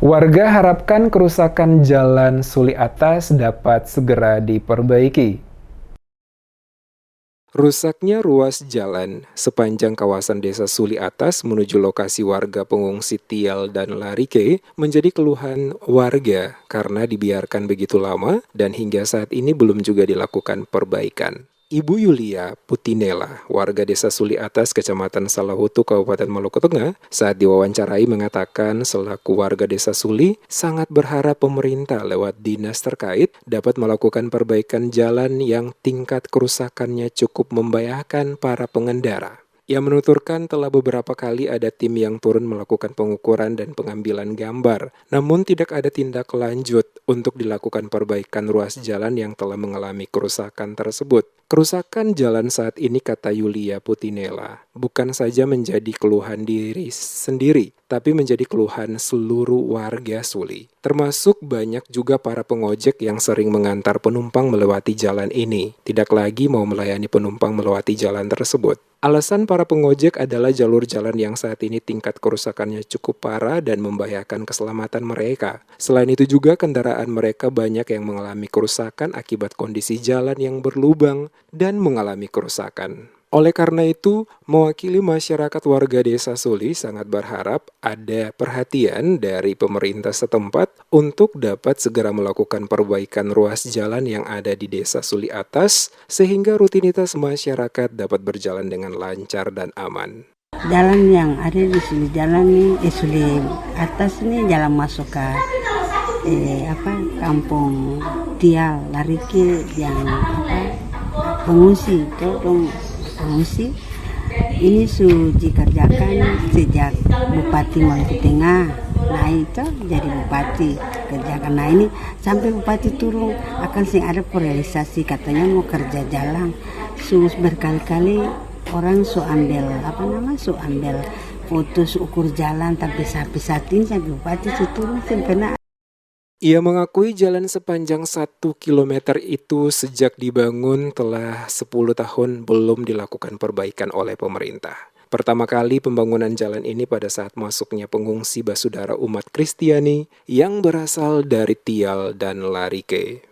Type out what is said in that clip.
Warga harapkan kerusakan Jalan Suli Atas dapat segera diperbaiki. Rusaknya ruas jalan sepanjang kawasan Desa Suli Atas menuju lokasi warga pengungsi Tial dan Larike menjadi keluhan warga karena dibiarkan begitu lama dan hingga saat ini belum juga dilakukan perbaikan. Ibu Yulia Putinela, warga Desa Suli Atas, Kecamatan Salahutu, Kabupaten Maluku Tengah, saat diwawancarai mengatakan selaku warga Desa Suli sangat berharap pemerintah lewat dinas terkait dapat melakukan perbaikan jalan yang tingkat kerusakannya cukup membahayakan para pengendara. Ia menuturkan telah beberapa kali ada tim yang turun melakukan pengukuran dan pengambilan gambar, namun tidak ada tindak lanjut untuk dilakukan perbaikan ruas jalan yang telah mengalami kerusakan tersebut. Kerusakan jalan saat ini, kata Yulia Putinela, bukan saja menjadi keluhan diri sendiri, tapi menjadi keluhan seluruh warga Suli. Termasuk banyak juga para pengojek yang sering mengantar penumpang melewati jalan ini, tidak lagi mau melayani penumpang melewati jalan tersebut. Alasan para pengojek adalah jalur jalan yang saat ini tingkat kerusakannya cukup parah dan membahayakan keselamatan mereka. Selain itu juga kendaraan mereka banyak yang mengalami kerusakan akibat kondisi jalan yang berlubang dan mengalami kerusakan. Oleh karena itu, mewakili masyarakat warga Desa Suli sangat berharap ada perhatian dari pemerintah setempat untuk dapat segera melakukan perbaikan ruas jalan yang ada di Desa Suli Atas sehingga rutinitas masyarakat dapat berjalan dengan lancar dan aman. Jalan yang ada di Suli jalan nih, Suli Atas ini jalan masuk ke kampung Tial, Larike yang pengungsi itu pengungsi ini sudah dikerjakan sejak Bupati Maluku Tengah. Nah itu jadi Bupati kerjakan. Nah ini sampai Bupati turun akan sih ada realisasi katanya mau kerja jalan. Berkali-kali orang ambil ambil foto ukur jalan tapi sampai saat ini sampai Bupati turun kena. Ia mengakui jalan sepanjang 1 km itu sejak dibangun telah 10 tahun belum dilakukan perbaikan oleh pemerintah. Pertama kali pembangunan jalan ini pada saat masuknya pengungsi Basudara umat Kristiani yang berasal dari Tial dan Larike.